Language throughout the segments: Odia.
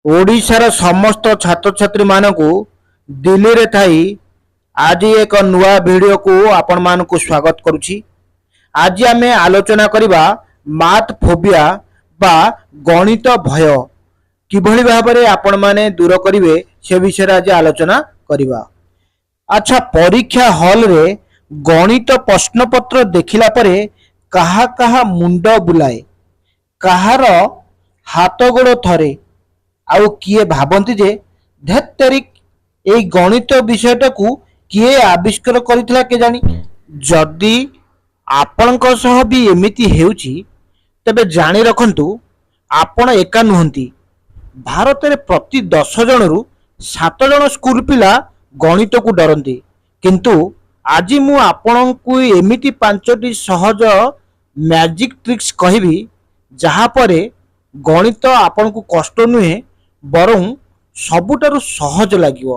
ଓଡ଼ିଶାର ସମସ୍ତ ଛାତ୍ରଛାତ୍ରୀମାନଙ୍କୁ ଦିଲ୍ଲୀରେ ଥାଇ ଆଜି ଏକ ନୂଆ ଭିଡ଼ିଓକୁ ଆପଣମାନଙ୍କୁ ସ୍ୱାଗତ କରୁଛି। ଆଜି ଆମେ ଆଲୋଚନା କରିବା ମାଥ୍ ଫୋବିଆ ବା ଗଣିତ ଭୟ କିଭଳି ଭାବରେ ଆପଣମାନେ ଦୂର କରିବେ ସେ ବିଷୟରେ ଆଜି ଆଲୋଚନା କରିବା। ଆଚ୍ଛା, ପରୀକ୍ଷା ହଲରେ ଗଣିତ ପ୍ରଶ୍ନପତ୍ର ଦେଖିଲା ପରେ କାହା କାହା ମୁଣ୍ଡ ବୁଲାଏ, କାହାର ହାତ ଗୋଡ଼ ଥରେ, ଆଉ କିଏ ଭାବନ୍ତି ଯେ ଧେତ୍ ଏଇ ଗଣିତ ବିଷୟଟାକୁ କିଏ ଆବିଷ୍କାର କରିଥିଲା କେଜାଣି। ଯଦି ଆପଣଙ୍କ ସହ ବି ଏମିତି ହେଉଛି ତେବେ ଜାଣି ରଖନ୍ତୁ ଆପଣ ଏକା ନୁହନ୍ତି। ଭାରତରେ ପ୍ରତି 10 ଜଣରୁ 7 ଜଣ ସ୍କୁଲ ପିଲା ଗଣିତକୁ ଡରନ୍ତି। କିନ୍ତୁ ଆଜି ମୁଁ ଆପଣଙ୍କୁ ଏମିତି 5ଟି ସହଜ ମ୍ୟାଜିକ୍ ଟ୍ରିକ୍ସ କହିବି ଯାହା ପରେ ଗଣିତ ଆପଣଙ୍କୁ କଷ୍ଟ ନୁହେଁ ବରଂ ସବୁଠାରୁ ସହଜ ଲାଗିବ।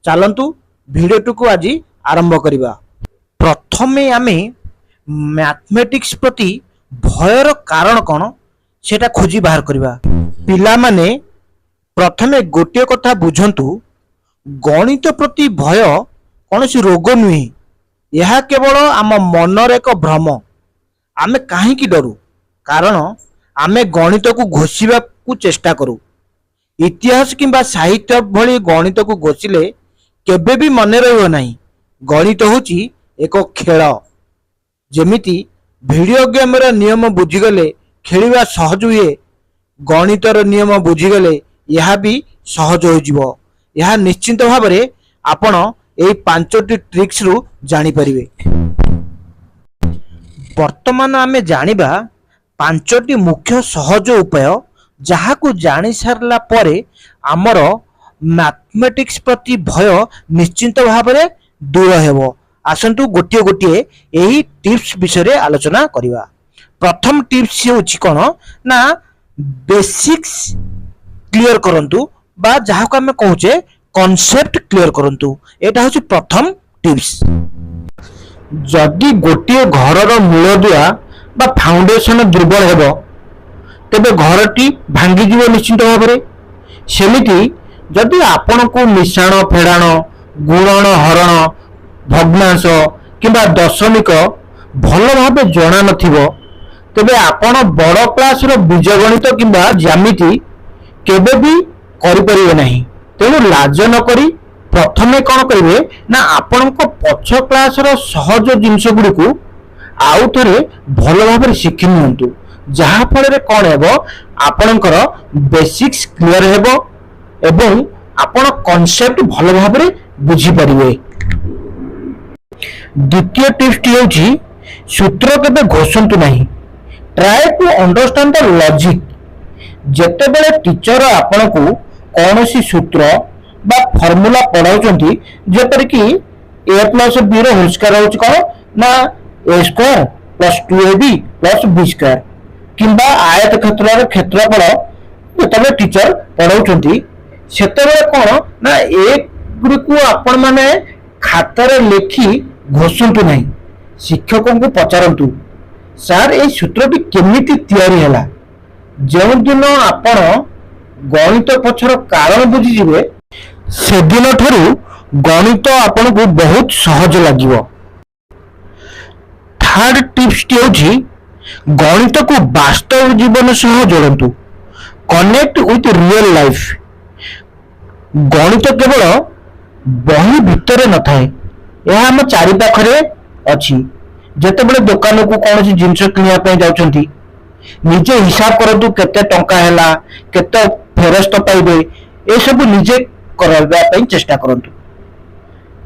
ଚାଲନ୍ତୁ ଭିଡ଼ିଓଟିକୁ ଆଜି ଆରମ୍ଭ କରିବା। ପ୍ରଥମେ ଆମେ ମ୍ୟାଥମେଟିକ୍ସ ପ୍ରତି ଭୟର କାରଣ କ'ଣ ସେଟା ଖୋଜି ବାହାର କରିବା। ପିଲାମାନେ ପ୍ରଥମେ ଗୋଟିଏ କଥା ବୁଝନ୍ତୁ, ଗଣିତ ପ୍ରତି ଭୟ କୌଣସି ରୋଗ ନୁହେଁ, ଏହା କେବଳ ଆମ ମନର ଏକ ଭ୍ରମ। ଆମେ କାହିଁକି ଡରୁ? କାରଣ ଆମେ ଗଣିତକୁ ଘୋଷିବାକୁ ଚେଷ୍ଟା କରୁ। ଇତିହାସ କିମ୍ବା ସାହିତ୍ୟ ଭଳି ଗଣିତକୁ ଘୋଷିଲେ କେବେ ବି ମନେ ରହିବ ନାହିଁ। ଗଣିତ ହେଉଛି ଏକ ଖେଳ। ଯେମିତି ଭିଡ଼ିଓ ଗେମ୍ର ନିୟମ ବୁଝିଗଲେ ଖେଳିବା ସହଜ ହୁଏ, ଗଣିତର ନିୟମ ବୁଝିଗଲେ ଏହା ବି ସହଜ ହୋଇଯିବ। ଏହା ନିଶ୍ଚିତ ଭାବରେ ଆପଣ ଏହି 5ଟି ଟ୍ରିକ୍ସରୁ ଜାଣିପାରିବେ। ବର୍ତ୍ତମାନ ଆମେ ଜାଣିବା 5ଟି ମୁଖ୍ୟ ସହଜ ଉପାୟ ଯାହାକୁ ଜାଣି ସାରିଲା ପରେ ଆମର ମ୍ୟାଥମେଟିକ୍ସ ପ୍ରତି ଭୟ ନିଶ୍ଚିତ ଭାବରେ ଦୂର ହେବ। ଆସନ୍ତୁ ଗୋଟିଏ ଗୋଟିଏ ଏହି ଟିପ୍ସ ବିଷୟରେ ଆଲୋଚନା କରିବା। ପ୍ରଥମ ଟିପ୍ସ ହେଉଛି କ'ଣ ନା ବେସିକ୍ସ କ୍ଲିୟର କରନ୍ତୁ ବା ଯାହାକୁ ଆମେ କହୁଛେ କନସେପ୍ଟ କ୍ଲିୟର କରନ୍ତୁ। ଏଇଟା ହେଉଛି ପ୍ରଥମ ଟିପ୍ସ। ଯଦି ଗୋଟିଏ ଘରର ମୂଳଦୁଆ ବା ଫାଉଣ୍ଡେସନ ଦୁର୍ବଳ ହେବ ତେବେ ଘରଟି ଭାଙ୍ଗିଯିବ ନିଶ୍ଚିତ ଭାବରେ। ସେମିତି ଯଦି ଆପଣଙ୍କୁ ମିଶାଣ ଫେଡ଼ାଣ, ଗୁଣନ ହରଣ, ଭଗ୍ନାଂଶ କିମ୍ବା ଦଶମିକ ଭଲ ଭାବେ ଜଣା ନଥିବ ତେବେ ଆପଣ ବଡ଼ କ୍ଲାସର ବୀଜଗଣିତ କିମ୍ବା ଜ୍ୟାମିତି କେବେ ବି କରିପାରିବେ ନାହିଁ। ତେଣୁ ଲାଜ ନକରି ପ୍ରଥମେ କ'ଣ କରିବେ ନା ଆପଣଙ୍କ ପଛ କ୍ଲାସର ସହଜ ଜିନିଷ ଗୁଡ଼ିକୁ ଆଉ ଥରେ ଭଲ ଭାବରେ ଶିଖି ନିଅନ୍ତୁ। ଯାହାଫଳରେ କ'ଣ ହେବ, ଆପଣଙ୍କର ବେସିକ୍ସ କ୍ଲିୟର ହେବ ଏବଂ ଆପଣ କନସେପ୍ଟ ଭଲ ଭାବରେ ବୁଝିପାରିବେ। ଦ୍ୱିତୀୟ ଟିପ୍ସଟି ହେଉଛି ସୂତ୍ର କେବେ ଘୋଷନ୍ତୁ ନାହିଁ। Try to understand the logic. ଯେତେବେଳେ ଟିଚର ଆପଣଙ୍କୁ କୌଣସି ସୂତ୍ର ବା ଫର୍ମୁଲା ପଢ଼ାଉଛନ୍ତି, ଯେପରିକି a+b ର ହୋଲ୍ ସ୍କୋୟାର ହେଉଛି କ'ଣ ନା a² + 2ab + b² କିମ୍ବା ଆୟତକ୍ଷେତ୍ରର କ୍ଷେତ୍ରଫଳ ଯେତେବେଳେ ଟିଚର ପଢ଼ାଉଛନ୍ତି ସେତେବେଳେ କ'ଣ ନା ଏଗୁଡ଼ିକୁ ଆପଣମାନେ ଖାତାରେ ଲେଖି ଘୋଷନ୍ତୁ ନାହିଁ। ଶିକ୍ଷକଙ୍କୁ ପଚାରନ୍ତୁ, ସାର୍ ଏହି ସୂତ୍ରଟି କେମିତି ତିଆରି ହେଲା। ଯେଉଁଦିନ ଆପଣ ଗଣିତ ପଛର କାରଣ ବୁଝିଯିବେ ସେଦିନ ଠାରୁ ଗଣିତ ଆପଣଙ୍କୁ ବହୁତ ସହଜ ଲାଗିବ। ଥାର୍ଡ ଟିପ୍ସଟି ହେଉଛି ଗଣିତକୁ ବାସ୍ତବ ଜୀବନ ସହ ଯୋଡ଼ନ୍ତୁ। Connect with real life. ଗଣିତ କେବଳ ବହି ଭିତରେ ନଥାଏ, ଏହା ଆମ ଚାରିପାଖରେ ଅଛି। ଯେତେବେଳେ ଦୋକାନକୁ କୌଣସି ଜିନିଷ କିଣିବା ପାଇଁ ଯାଉଛନ୍ତି, ନିଜେ ହିସାବ କରନ୍ତୁ କେତେ ଟଙ୍କା ହେଲା, କେତେ ଫେରସ୍ତ ପାଇବେ, ଏସବୁ ନିଜେ କରିବା ପାଇଁ ଚେଷ୍ଟା କରନ୍ତୁ।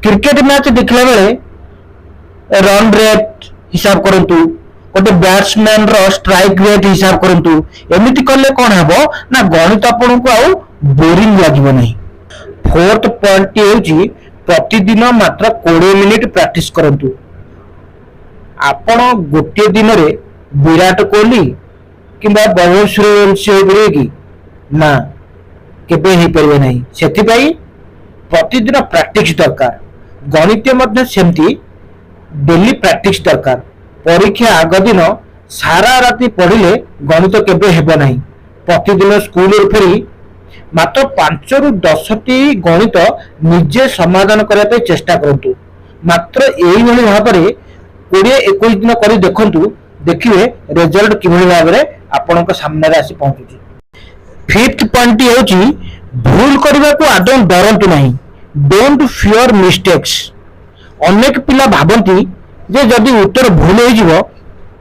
କ୍ରିକେଟ ମ୍ୟାଚ୍ ଦେଖିଲା ବେଳେ ରନ୍ ରେଟ୍ ହିସାବ କରନ୍ତୁ, ଗୋଟେ ବ୍ୟାଟ୍ସମ୍ୟାନର ଷ୍ଟ୍ରାଇକ୍ ରେଟ୍ ହିସାବ କରନ୍ତୁ। ଏମିତି କଲେ କ'ଣ ହେବ ନା ଗଣିତ ଆପଣଙ୍କୁ ଆଉ ବୋରିଂ ଲାଗିବ ନାହିଁ। ଫୋର୍ଥ ପଏଣ୍ଟଟି ହେଉଛି ପ୍ରତିଦିନ ମାତ୍ର 20 ମିନିଟ୍ ପ୍ରାକ୍ଟିସ୍ କରନ୍ତୁ। ଆପଣ ଗୋଟିଏ ଦିନରେ ବିରାଟ କୋହଲି କିମ୍ବା ବୈଭବ ସୂର୍ଯ୍ୟବଂଶୀ ହୋଇପାରିବେ କି? ନା, କେବେ ହେଇପାରିବେ ନାହିଁ। ସେଥିପାଇଁ ପ୍ରତିଦିନ ପ୍ରାକ୍ଟିସ୍ ଦରକାର। ଗଣିତ ମଧ୍ୟ ସେମିତି ଡେଲି ପ୍ରାକ୍ଟିସ୍ ଦରକାର। ପରୀକ୍ଷା ଆଗ ଦିନ ସାରା ରାତି ପଢ଼ିଲେ ଗଣିତ କେବେ ହେବ ନାହିଁ। ପ୍ରତିଦିନ ସ୍କୁଲରୁ ଫେରି ମାତ୍ର 5ରୁ 10ଟି ଗଣିତ ନିଜେ ସମାଧାନ କରିବା ପାଇଁ ଚେଷ୍ଟା କରନ୍ତୁ। ମାତ୍ର ଏଇଭଳି ଭାବରେ 20-21 ଦିନ କରି ଦେଖନ୍ତୁ, ଦେଖିବେ ରେଜଲ୍ଟ କିଭଳି ଭାବରେ ଆପଣଙ୍କ ସାମ୍ନାରେ ଆସି ପହଞ୍ଚୁଛି। ଫିଫ୍ଥ ପଏଣ୍ଟଟି ହେଉଛି ଭୁଲ କରିବାକୁ ଆଦୌ ଡରନ୍ତୁ ନାହିଁ। Don't fear mistakes. ଅନେକ ପିଲା ଭାବନ୍ତି ଯେ ଯଦି ଉତ୍ତର ଭୁଲ ହୋଇଯିବ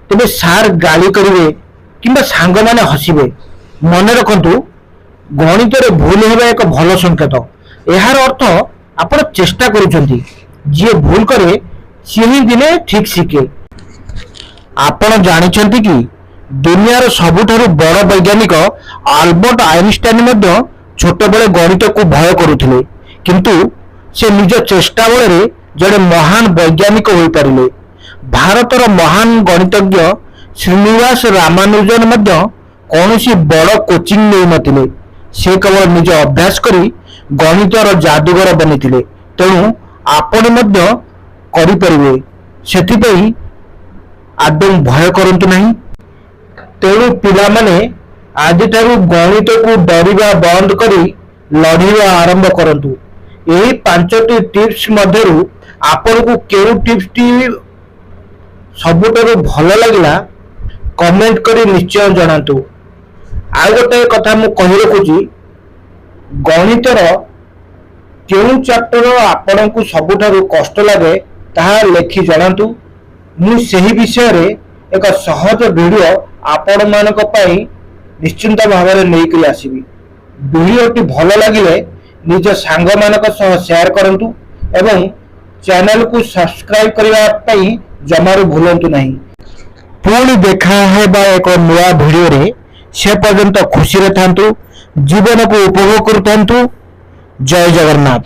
ତେବେ ସାର୍ ଗାଳି କରିବେ କିମ୍ବା ସାଙ୍ଗମାନେ ହସିବେ। ମନେ ରଖନ୍ତୁ, ଗଣିତରେ ଭୁଲ ହେବା ଏକ ଭଲ ସଂକେତ। ଏହାର ଅର୍ଥ ଆପଣ ଚେଷ୍ଟା କରୁଛନ୍ତି। ଯିଏ ଭୁଲ କରେ ସିଏ ହିଁ ଦିନେ ଠିକ୍ ଶିଖେ। ଆପଣ ଜାଣିଛନ୍ତି କି ଦୁନିଆର ସବୁଠାରୁ ବଡ଼ ବୈଜ୍ଞାନିକ ଆଲବର୍ଟ ଆଇନଷ୍ଟାଇନ ମଧ୍ୟ ଛୋଟବେଳେ ଗଣିତକୁ ଭୟ କରୁଥିଲେ, କିନ୍ତୁ ସେ ନିଜ ଚେଷ୍ଟା ବଳରେ ଜଣେ ମହାନ ବୈଜ୍ଞାନିକ ହୋଇପାରିଲେ। ଭାରତର ମହାନ ଗଣିତଜ୍ଞ ଶ୍ରୀନିବାସ ରାମାନୁଜନ ମଧ୍ୟ କୌଣସି ବଡ଼ କୋଚିଂ ନେଇନଥିଲେ। ସେ କେବଳ ନିଜ ଅଭ୍ୟାସ କରି ଗଣିତର ଯାଦୁଘର ବନିଥିଲେ। ତେଣୁ ଆପଣ ମଧ୍ୟ କରିପାରିବେ, ସେଥିପାଇଁ ଆଦୌ ଭୟ କରନ୍ତୁ ନାହିଁ। ତେଣୁ ପିଲାମାନେ ଆଜିଠାରୁ ଗଣିତକୁ ଡରିବା ବନ୍ଦ କରି ଲଢ଼ିବା ଆରମ୍ଭ କରନ୍ତୁ। ଏହି 5ଟି ଟିପ୍ସ ମଧ୍ୟରୁ ଆପଣଙ୍କୁ କେଉଁ ଟିପ୍ସଟି ସବୁଠାରୁ ଭଲ ଲାଗିଲା କମେଣ୍ଟ କରି ନିଶ୍ଚୟ ଜଣାନ୍ତୁ। ଆଉ ଗୋଟେ କଥା ମୁଁ କହି ରଖୁଛି, ଗଣିତର କେଉଁ ଚାପ୍ଟର ଆପଣଙ୍କୁ ସବୁଠାରୁ କଷ୍ଟ ଲାଗେ ତାହା ଲେଖି ଜଣାନ୍ତୁ। ମୁଁ ସେହି ବିଷୟରେ ଏକ ସହଜ ଭିଡ଼ିଓ ଆପଣମାନଙ୍କ ପାଇଁ ନିଶ୍ଚିନ୍ତ ଭାବରେ ନେଇକରି ଆସିବି। ଭିଡ଼ିଓଟି ଭଲ ଲାଗିଲେ ନିଜ ସାଙ୍ଗମାନଙ୍କ ସହ ସେୟାର କରନ୍ତୁ ଏବଂ ଚ୍ୟାନେଲକୁ ସବସ୍କ୍ରାଇବ କରିବା ପାଇଁ ଜମାରୁ ଭୁଲନ୍ତୁ ନାହିଁ। ପୁଣି ଦେଖା ହେବା ଏକ ନୂଆ ଭିଡ଼ିଓରେ। ସେ ପର୍ଯ୍ୟନ୍ତ ଖୁସିରେ ଥାନ୍ତୁ, ଜୀବନକୁ ଉପଭୋଗ କରୁଥାନ୍ତୁ। ଜୟ ଜଗନ୍ନାଥ।